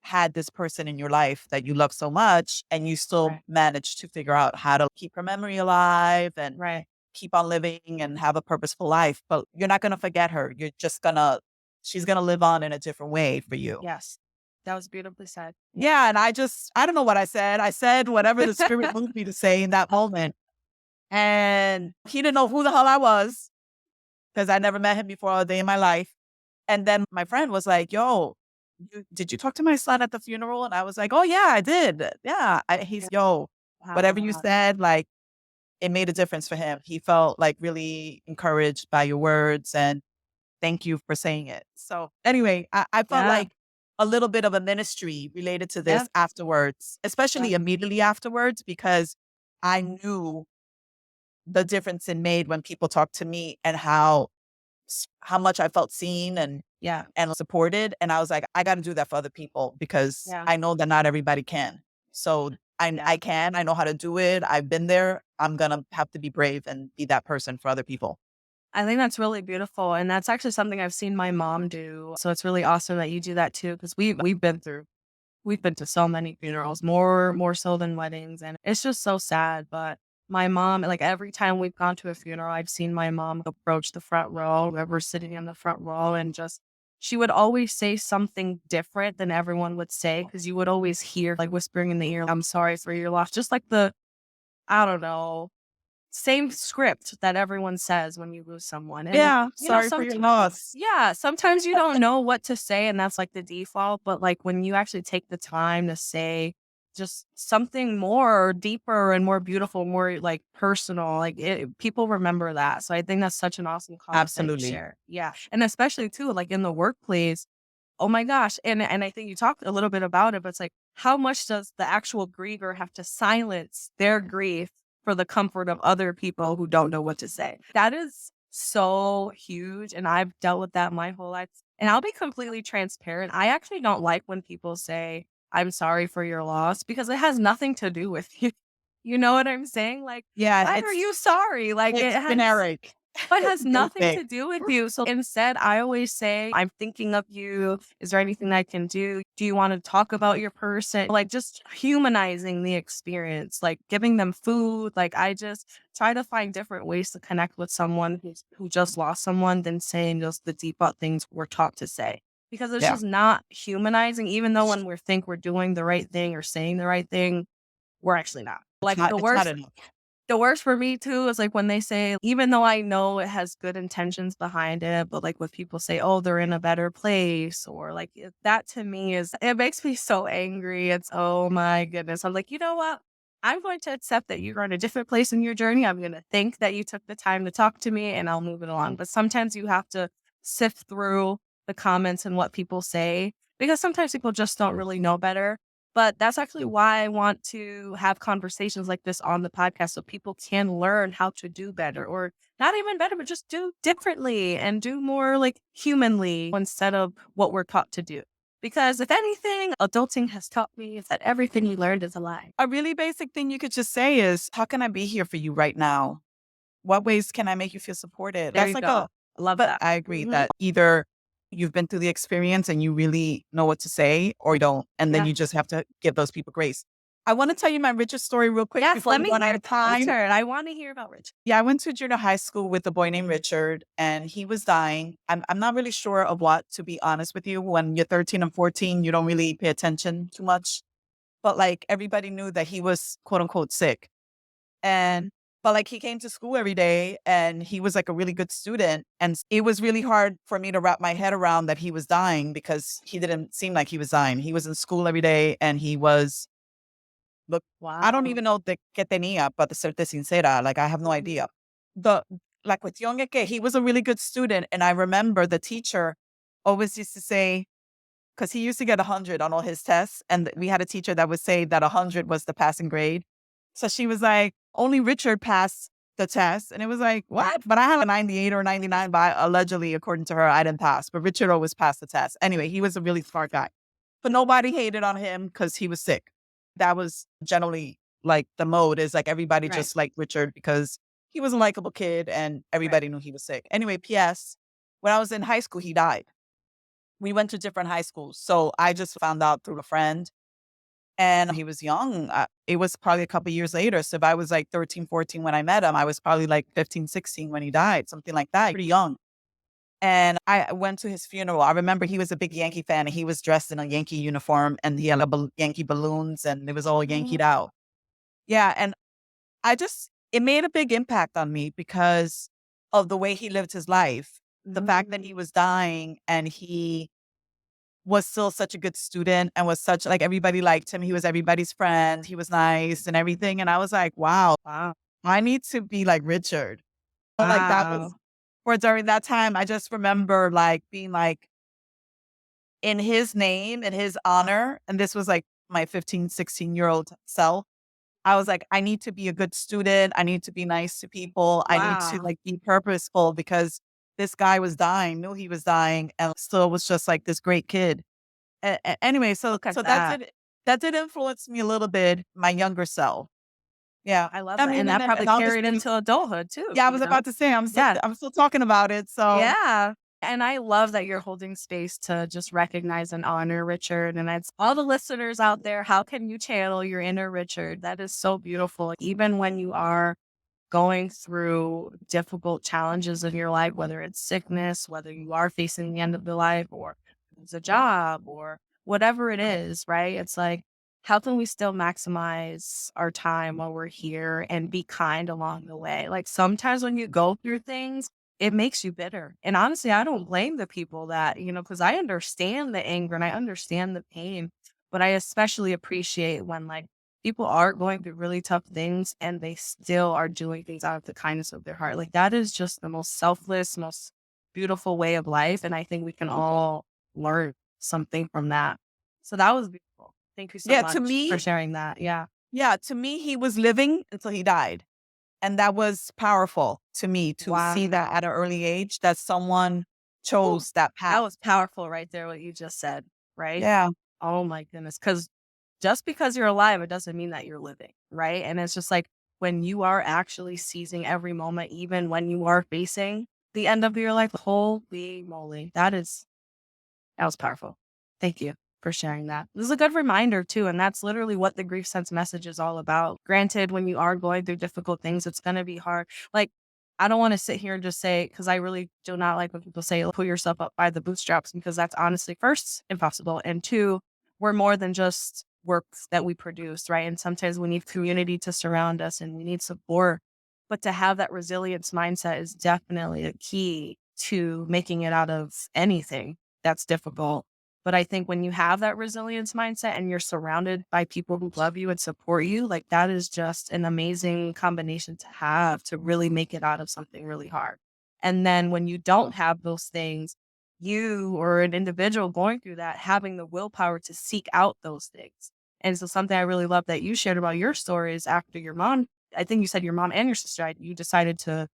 had this person in your life that you love so much, and you still Right. managed to figure out how to keep her memory alive and Right. keep on living and have a purposeful life. But you're not going to forget her. You're just going to, she's going to live on in a different way for you. Yes. That was beautifully said. Yeah. And I don't know what I said. I said whatever the spirit moved me to say in that moment. And he didn't know who the hell I was because I never met him before a day in my life. And then my friend was like, yo, did you talk to my son at the funeral? And I was like, oh, yeah, I did. Yeah. He's, yo, whatever you Wow. said, like, it made a difference for him. He felt like really encouraged by your words, and thank you for saying it. So anyway, I felt Yeah. like a little bit of a ministry related to Yeah. this afterwards, Yeah. especially immediately afterwards, because I knew the difference it made when people talked to me and how much I felt seen Yeah. and supported. And I was like, I got to do that for other people because Yeah. I know that not everybody can. So Yeah. I can, I know how to do it. I've been there. I'm going to have to be brave and be that person for other people. I think that's really beautiful, and that's actually something I've seen my mom do. So it's really awesome that you do that too, because we've been to so many funerals, more so than weddings, and it's just so sad. But my mom, like every time we've gone to a funeral, I've seen my mom approach the front row, whoever's sitting in the front row, and just she would always say something different than everyone would say, because you would always hear like whispering in the ear, "I'm sorry for your loss," just like the I don't know same script that everyone says when you lose someone. And, Yeah. Sorry for your loss. yeah, sometimes you don't know what to say and that's like the default. But like when you actually take the time to say just something more deeper and more beautiful, more like personal, like people remember that. So I think that's such an awesome cause that you Absolutely. share. Yeah. And especially too, like in the workplace. Oh my gosh. And I think you talked a little bit about it, but it's like, how much does the actual griever have to silence their grief for the comfort of other people who don't know what to say? That is so huge. And I've dealt with that my whole life. And I'll be completely transparent. I actually don't like when people say, I'm sorry for your loss, because it has nothing to do with you. You know what I'm saying? Like, Yeah. why are you sorry? Like, It's generic. but has nothing Basic. to do with you. So instead, I always say, I'm thinking of you. Is there anything I can do? Do you want to talk about your person? Like just humanizing the experience, like giving them food. Like I just try to find different ways to connect with someone who just lost someone than saying just the default things we're taught to say. Because it's Yeah. just not humanizing, even though when we think we're doing the right thing or saying the right thing, we're actually not. Like It's not enough. the worst for me too is like when they say, even though I know it has good intentions behind it, but like when people say, oh, they're in a better place, or like that to me is, it makes me so angry. It's, oh my goodness. I'm like, you know what? I'm going to accept that you're in a different place in your journey. I'm going to think that you took the time to talk to me and I'll move it along. But sometimes you have to sift through the comments and what people say because sometimes people just don't really know better. But that's actually why I want to have conversations like this on the podcast so people can learn how to do better or not even better, but just do differently and do more like humanly instead of what we're taught to do. Because if anything, adulting has taught me is that everything you learned is a lie. A really basic thing you could just say is, how can I be here for you right now? What ways can I make you feel supported? There That's you like go. I love but that. I agree Mhm. that either you've been through the experience and you really know what to say, or you don't. And then Yeah. you just have to give those people grace. I want to tell you my Richard story real quick Yes, before let we me run out hear of time. Richard. I want to hear about Richard. Yeah, I went to junior high school with a boy named Richard, and he was dying. I'm not really sure of what, to be honest with you. When you're 13 and 14, you don't really pay attention too much. But like everybody knew that he was quote unquote sick. And but like he came to school every day and he was like a really good student. And it was really hard for me to wrap my head around that he was dying because he didn't seem like he was dying. He was in school every day and he was, look, I don't Wow. even know de qué tenía, para serte sincera. Like I have no idea. The La cuestión es que he was a really good student. And I remember the teacher always used to say, because he used to get 100 on all his tests. And we had a teacher that would say that 100 was the passing grade. So she was like, only Richard passed the test, and it was like, "What?" But I had a 98 or 99 by allegedly, according to her, I didn't pass, but Richard always passed the test. Anyway, he was a really smart guy. But nobody hated on him because he was sick. That was generally, like, the mode is, like, everybody Right. just liked Richard because he was a likable kid and Right. everybody knew he was sick. Anyway, PS, when I was in high school, he died. We went to different high schools, so I just found out through a friend, and he was young. It was probably a couple years later, so if I was, like, 13, 14 when I met him, I was probably, like, 15, 16 when he died, something like that, pretty young. And I went to his funeral. I remember he was a big Yankee fan, and he was dressed in a Yankee uniform, and he had a Yankee balloons, and it was all Yankeed Mhm. out. Yeah, and it made a big impact on me because of the way he lived his life. The fact that he Mhm. was dying and he was still such a good student and was such like, everybody liked him. He was everybody's friend. He was nice and everything, and I was like, "Wow, Wow. I need to be like Richard." Like, that was Wow. or during that time, I just remember, like, being like, in his name, in his honor, and this was, like, my 15, 16-year-old self, I was like, "I need to be a good student. I need to be nice to people. I need to, Wow. like, be purposeful," because this guy was dying, knew he was dying, and still was just, like, this great kid. Anyway, so Look at so that. that did influence me a little bit, my younger self. Yeah. I love I that, mean, and and that then probably and carried obviously into adulthood too, yeah, I you was know? about to say, Yeah. I'm still talking about it, so Yeah. And I love that you're holding space to just recognize and honor Richard. And it's all the listeners out there. How can you channel your inner Richard? That is so beautiful. Even when you are going through difficult challenges in your life, whether it's sickness, whether you are facing the end of the life, or it's a job, or whatever it is, right? It's like, how can we still maximize our time while we're here and be kind along the way? Like sometimes when you go through things, it makes you bitter. And honestly, I don't blame the people that, because I understand the anger and I understand the pain, but I especially appreciate when like people are going through really tough things and they still are doing things out of the kindness of their heart. Like that is just the most selfless, most beautiful way of life. And I think we can all learn something from that. So that was beautiful. Thank you so yeah, much for sharing that. Yeah. to me, he was living until he died. And that was powerful to me to Wow. see that at an early age that someone Whew. chose that That path. was powerful right there, what you just said, right? Yeah. Oh my goodness. Because just because you're alive, it doesn't mean that you're living, right? And it's just like when you are actually seizing every moment, even when you are facing the end of your life, holy moly, that was powerful. Thank you for sharing that. This is a good reminder too, and that's literally what the grief sense message is all about. Granted, when you are going through difficult things, it's going to be hard. Like, I don't want to sit here and just say, because I really do not like when people say, pull yourself up by the bootstraps, because that's honestly, first, impossible. And two, we're more than just work that we produce, right? And sometimes we need community to surround us and we need support. But to have that resilience mindset is definitely a key to making it out of anything that's difficult. But I think when you have that resilience mindset and you're surrounded by people who love you and support you, like that is just an amazing combination to have to really make it out of something really hard. And then when you don't have those things, you or an individual going through that, having the willpower to seek out those things. And so something I really love that you shared about your story is after your mom, I think you said your mom and your sister died, you decided to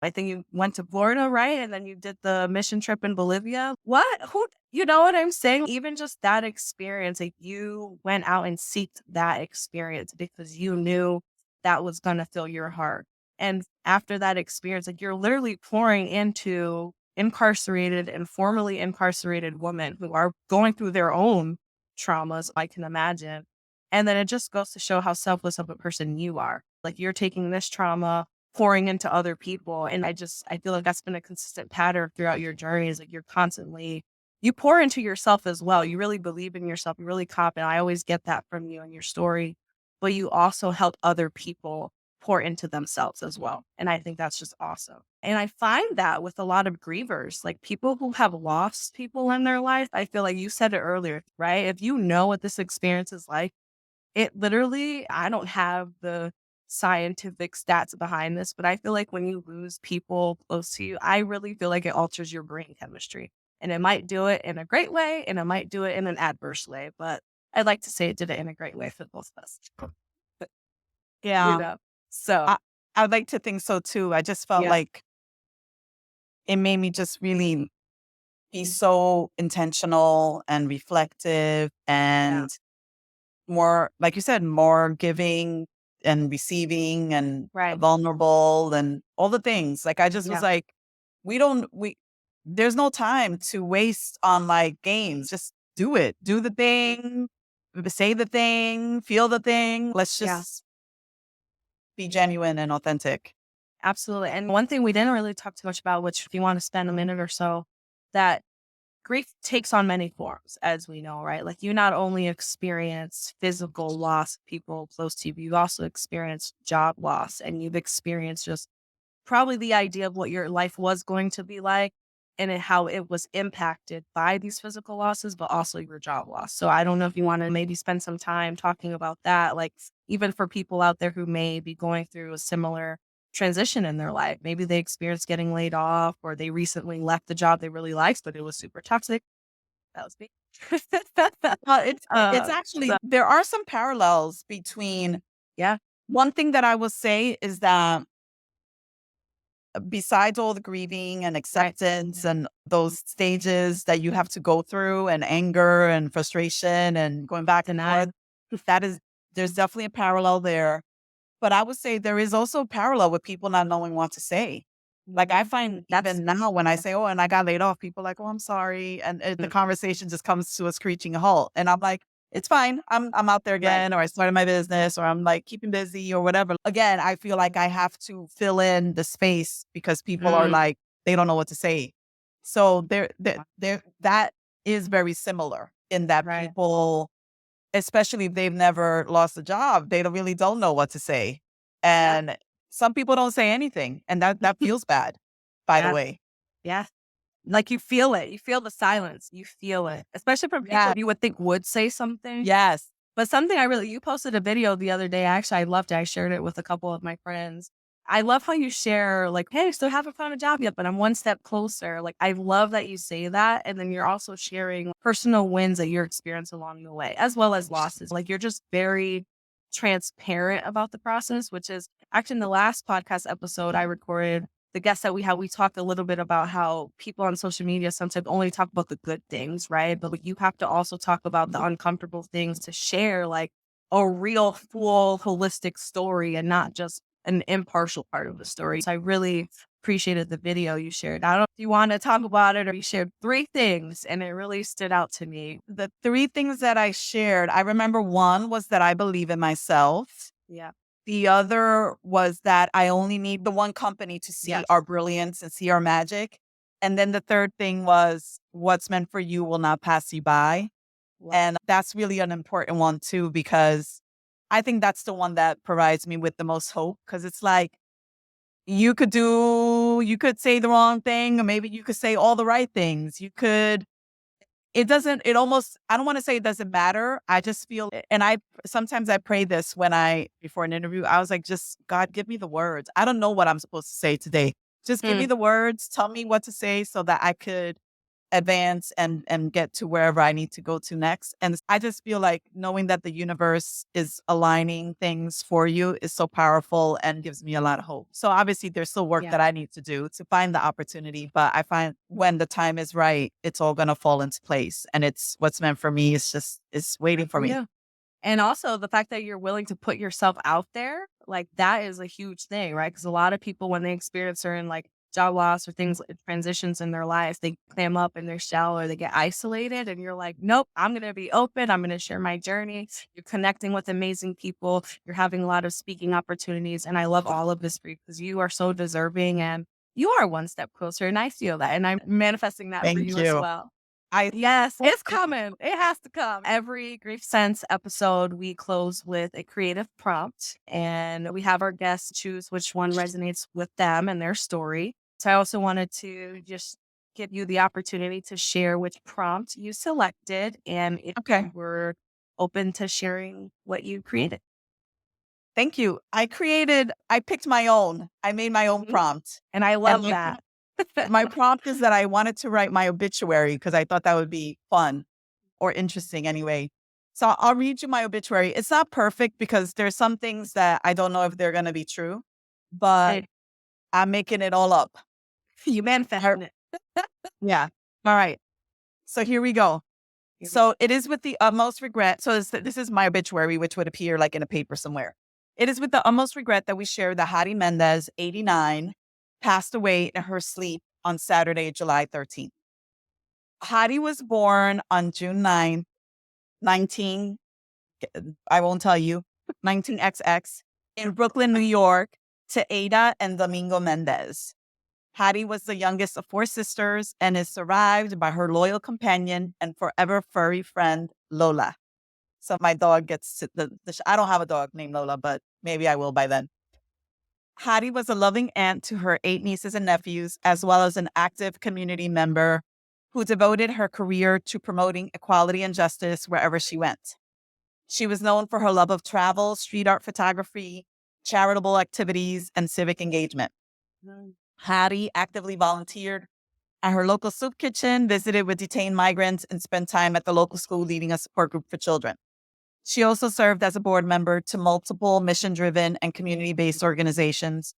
I think you went to Florida, right? And then you did the mission trip in Bolivia. What? Who? You know what I'm saying? Even just that experience, like you went out and seeked that experience because you knew that was going to fill your heart. And after that experience, like you're literally pouring into incarcerated and formerly incarcerated women who are going through their own traumas, I can imagine. And then it just goes to show how selfless of a person you are. Like you're taking this trauma pouring into other people. And I feel like that's been a consistent pattern throughout your journey is like you pour into yourself as well. You really believe in yourself. You're really confident. I always get that from you and your story, but you also help other people pour into themselves as well. And I think that's just awesome. And I find that with a lot of grievers, like people who have lost people in their life, I feel like you said it earlier, right? If you know what this experience is like, it literally I don't have the scientific stats behind this, but I feel like when you lose people close to you, I really feel like it alters your brain chemistry. And it might do it in a great way and it might do it in an adverse way, but I'd like to say it did it in a great way for both of us. But, you Yeah. know. So, I I'd like to think so too. I just felt Yeah. like it made me just really be so intentional and reflective Yeah. and more, like you said, more giving and receiving and Right. vulnerable and all the things. Like I just was Yeah. like, we there's no time to waste on like games. Just do it. Do the thing, say the thing, feel the thing. Let's Yeah. just be genuine and authentic. Absolutely. And one thing we didn't really talk too much about, which if you want to spend a minute or so, that grief takes on many forms, as we know, right? Like you not only experience physical loss of people close to you, but you've also experienced job loss and you've experienced just probably the idea of what your life was going to be like and how it was impacted by these physical losses, but also your job loss. So I don't know if you want to maybe spend some time talking about that, like even for people out there who may be going through a similar transition in their life. Maybe they experienced getting laid off or they recently left the job they really liked, but it was super toxic. That was me. It's actually So there are some parallels between yeah, one thing that I will say is that besides all the grieving and right. acceptance and those stages that you have to go through and anger and frustration and going back and forth, Denial. that is there's definitely a parallel there. But I would say there is also a parallel with people not knowing what to say. Like I find That's even now when I say, "Oh, and I got laid off," people are like, "Oh, I'm sorry," and the mm, conversation just comes to a screeching halt. And I'm like, "It's fine. I'm out there right. again, or I started my business, or I'm like keeping busy, or whatever." Again, I feel like I have to fill in the space because people are Mm, like they don't know what to say. So there that is very similar in that right. people, especially if they've never lost a job, they don't know what to say. Yeah. And some people don't say anything, and that feels bad, by the Yeah. way. Yeah. Like, you feel it. You feel the silence. You feel it, especially from people Yeah. you would think would say something. Yes. But something I really you posted a video the other day, actually, I loved it. I shared it with a couple of my friends. I love how you share, like, "Hey, still haven't found a job yet, but I'm one step closer." Like, I love that you say that, and then you're also sharing personal wins that you're experiencing along the way, as well as losses. Like, you're just very transparent about the process, which is actually in the last podcast episode I recorded, the guests that we had, we talked a little bit about how people on social media sometimes only talk about the good things, right? But you have to also talk about the uncomfortable things to share like a real, full, holistic story and not just an impartial part of the story. So I really appreciated the video you shared. I don't know if you want to talk about it or you shared three things and it really stood out to me. The three things that I shared, I remember one was that I believe in myself. Yeah. The other was that I only need the one company to see Yes. our brilliance and see our magic. And then the third thing was what's meant for you will not pass you by. Love And that's really an important one too, because I think that's the one that provides me with the most hope. Cause it's like you could say the wrong thing, or maybe you could say all the right things. You could, it almost, I don't want to say it doesn't matter. I just feel, and sometimes I pray this before an interview, I was like, just God, give me the words. I don't know what I'm supposed to say today. Just give me it. the words. Tell me what to say so that I could advance and get to wherever I need to go to next. And I just feel like knowing that the universe is aligning things for you is so powerful and gives me a lot of hope. So obviously there's still work Yeah. that I need to do to find the opportunity, but I find when the time is right, it's all going to fall into place and it's what's meant for me is waiting for me. Yeah. And also the fact that you're willing to put yourself out there, like that is a huge thing, right? Because a lot of people, when they experience certain like job loss or things, transitions in their lives, they clam up in their shell or they get isolated. And you're like, nope, I'm going to be open. I'm going to share my journey. You're connecting with amazing people. You're having a lot of speaking opportunities. And I love all of this for you because you are so deserving and you are one step closer. And I feel that. And I'm manifesting that for Thank you as you. well. I Yes, it's coming. It has to come. Every Grief Sense episode, we close with a creative prompt, and we have our guests choose which one resonates with them and their story. So I also wanted to just give you the opportunity to share which prompt you selected and if okay. you were open to sharing what you created. Thank you. I picked my own. I made my own Mhm. prompt. And I And love that. my prompt is that I wanted to write my obituary because I thought that would be fun or interesting anyway. So I'll read you my obituary. It's not perfect because there's some things that I don't know if they're going to be true. but Hey, I'm making it all up. you Her, manifesting it. yeah. All right. So here we go. Here we So it is with the utmost regret. So this is my obituary, which would appear like in a paper somewhere. It is with the utmost regret that we share that Hady Mendez, 89, passed away in her sleep on Saturday, July 13th. Hady was born on June 9th, 19, I won't tell you, 19XX, in Brooklyn, New York, to Ada and Domingo Mendez. Hattie was the youngest of four sisters and is survived by her loyal companion and forever furry friend, Lola. So my dog gets to I don't have a dog named Lola, but maybe I will by then. Hattie was a loving aunt to her 8 nieces and nephews, as well as an active community member who devoted her career to promoting equality and justice wherever she went. She was known for her love of travel, street art photography, charitable activities, and civic engagement. go. Hattie actively volunteered at her local soup kitchen, visited with detained migrants, and spent time at the local school leading a support group for children. She also served as a board member to multiple mission driven and community based organizations,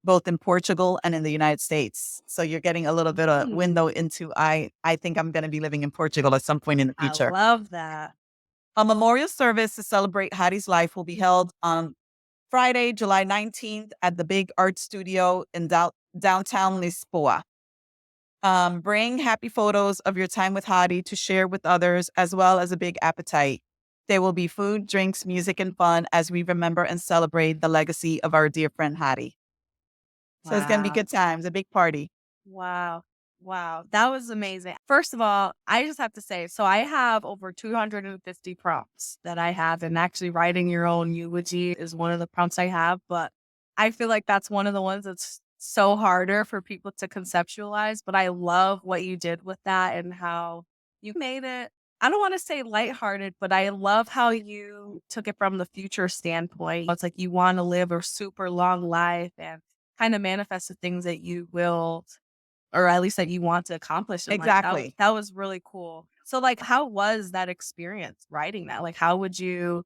both in Portugal and in the United States. So you're getting a little bit of Mm, window into I think I'm going to be living in Portugal at some point in the I future. love that. A memorial service to celebrate Hattie's life will be held on Friday, July 19th at the Big Art Studio in downtown Lisboa. Bring happy photos of your time with Hadi to share with others, as well as a big appetite. There will be food, drinks, music, and fun as we remember and celebrate the legacy of our dear friend Hadi. So it's going to be Wow. good times, a big party. Wow. Wow. That was amazing. First of all, I just have to say, so I have over 250 prompts that I have, and actually writing your own eulogy is one of the prompts I have, but I feel like that's one of the ones that's so harder for people to conceptualize. But I love what you did with that and how you made it. I don't want to say lighthearted, but I love how you took it from the future standpoint. It's like you want to live a super long life and kind of manifest the things that you will or at least that you want to accomplish in life. Exactly. That was really cool. So, like, how was that experience writing that? Like, how would you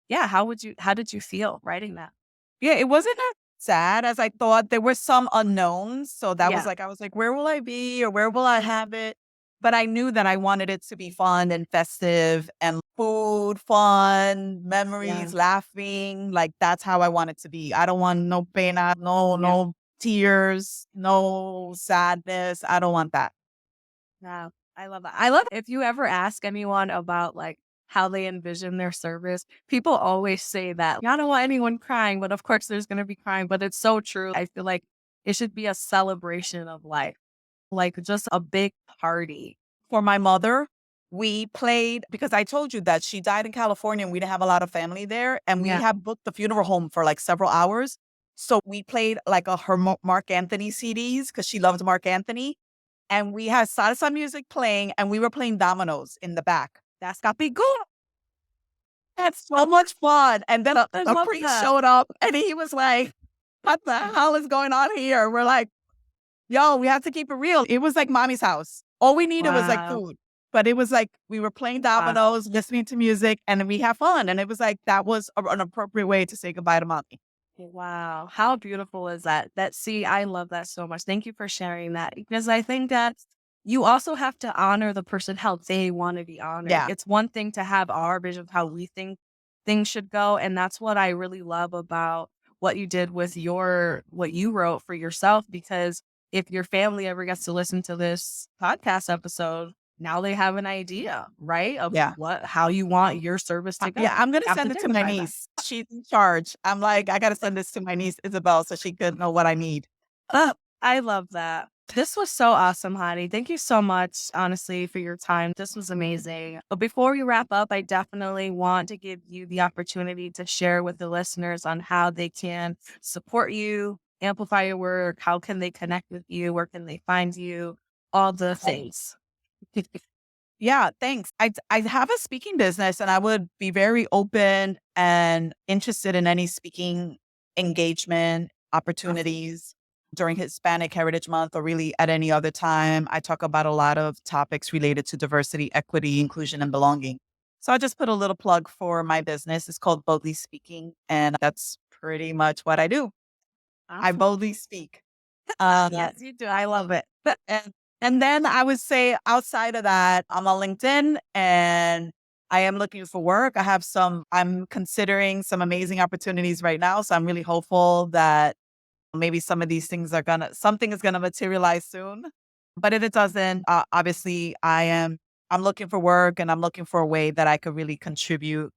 yeah, how did you feel writing that? Yeah, it wasn't as sad as I thought. There were some unknowns. So that was Yeah, like, I was like, where will I be or where will I have it? But I knew that I wanted it to be fun and festive and food, fun, yeah, memories, laughing. Like that's how I want it to be. I don't want no pena, yeah. no tears, no sadness. I don't want that. Wow, I love that. I love if you ever ask anyone about, like, how they envision their service, people always say that, "I don't want anyone crying," but of course there's gonna be crying, but it's so true. I feel like it should be a celebration of life, like, just a big party. For my mother, we played because I told you that she died in California and we didn't have a lot of family there. And we Yeah, had booked the funeral home for like several hours. So we played like her Mark Anthony CDs because she loved Mark Anthony. And we had salsa music playing and we were playing dominoes in the back. that's got be good. That's so much fun. And then I a love priest that. showed up and he was like, what the hell is going on here? We're like, yo, we have to keep it real. It was like mommy's house. All we needed was like Wow. food. But it was like we were playing Wow. dominoes, listening to music, and we had fun. And it was like that was an appropriate way to say goodbye to mommy. Wow. How beautiful is that? See, I love that so much. Thank you for sharing that because I think that you also have to honor the person how they want to be honored. Yeah. It's one thing to have our vision of how we think things should go. And that's what I really love about what you did with what you wrote for yourself. Because if your family ever gets to listen to this podcast episode, now they have an idea, right? Of Yeah. how you want your service to Yeah. go. I'm going You to have to send it to my dignify that. niece. She's in charge. I'm like, I got to send this to my niece, Isabel, so she could know what I need. I love that. This was so awesome, Hadi. Thank you so much, honestly, for your time. This was amazing. But before we wrap up, I definitely want to give you the opportunity to share with the listeners on how they can support you, amplify your work, how can they connect with you, where can they find you, all the things. Yeah, thanks. I have a speaking business and I would be very open and interested in any speaking engagement opportunities during Hispanic Heritage Month or really at any other time. I talk about a lot of topics related to diversity, equity, inclusion, and belonging. So I just put a little plug for my business. It's called Boldly Speaking, and that's pretty much what I do. I Awesome. boldly speak. Uh, Yes, you do. I love it. and and then I would say outside of that, I'm on LinkedIn and I am looking for work. I'm considering some amazing opportunities right now. So I'm really hopeful that maybe something is gonna materialize soon. But if it doesn't, obviously I'm looking for work and I'm looking for a way that I could really contribute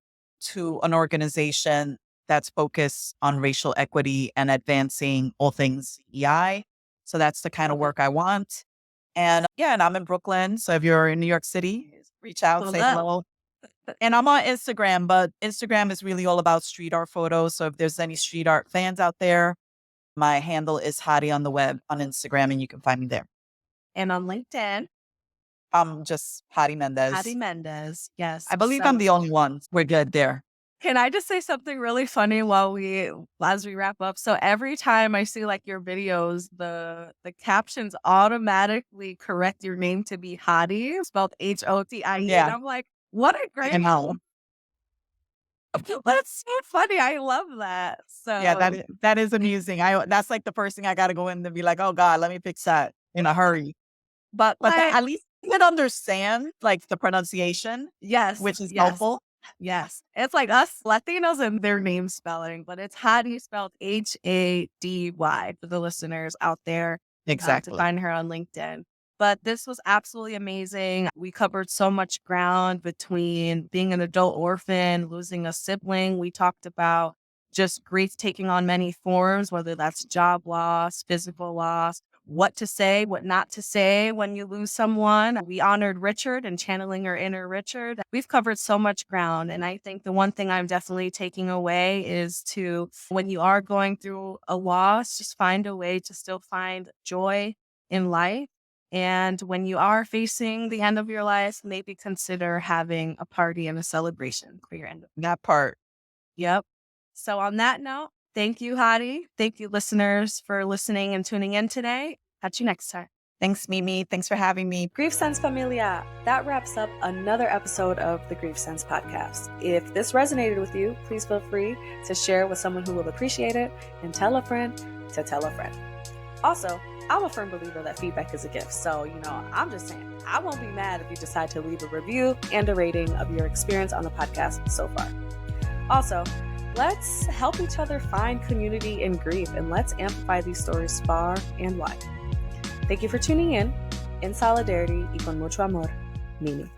to an organization that's focused on racial equity and advancing all things EI. So that's the kind of Love it. work I want. And yeah, and I'm in Brooklyn. So if you're in New York City, reach out, Pull say up. hello. And I'm on Instagram, but Instagram is really all about street art photos. So if there's any street art fans out there, my handle is Hady on the web on Instagram, and you can find me there. And on LinkedIn, I'm just Hady Hady Mendez. Mendez. Yes. I believe I'm So the only one. We're good there. can I just say something really funny as we wrap up? So every time I see like your videos, the captions automatically correct your name to be Hadi, spelled Hotie. And Yeah, I'm like, what a I great know. that's so funny. I love that. Yeah, So that is amusing. That's like the first thing I got to go in and be like, oh God, let me fix that in a hurry. But like at least you can understand like the pronunciation, yes, which is yes. helpful. Yes. It's like us Latinos and their name spelling, but it's Hady spelled Hady for the listeners out there to Exactly. find her on LinkedIn. But this was absolutely amazing. We covered so much ground between being an adult orphan, losing a sibling. We talked about just grief taking on many forms, whether that's job loss, physical loss, what to say, what not to say when you lose someone. We honored Richard and channeling our inner Richard. We've covered so much ground. And I think the one thing I'm definitely taking away is to, when you are going through a loss, just find a way to still find joy in life. And when you are facing the end of your life, maybe consider having a party and a celebration for your end. That part. Yep. So on that note, thank you, Hadi. Thank you, listeners, for listening and tuning in today. Catch you next time. Thanks, Mimi. Thanks for having me. Grief Sense Familia. That wraps up another episode of the Grief Sense podcast. If this resonated with you, please feel free to share with someone who will appreciate it and tell a friend to tell a friend. Also, I'm a firm believer that feedback is a gift. So, I'm just saying, I won't be mad if you decide to leave a review and a rating of your experience on the podcast so far. Also, let's help each other find community in grief and let's amplify these stories far and wide. Thank you for tuning in solidarity y con mucho amor, Mimi.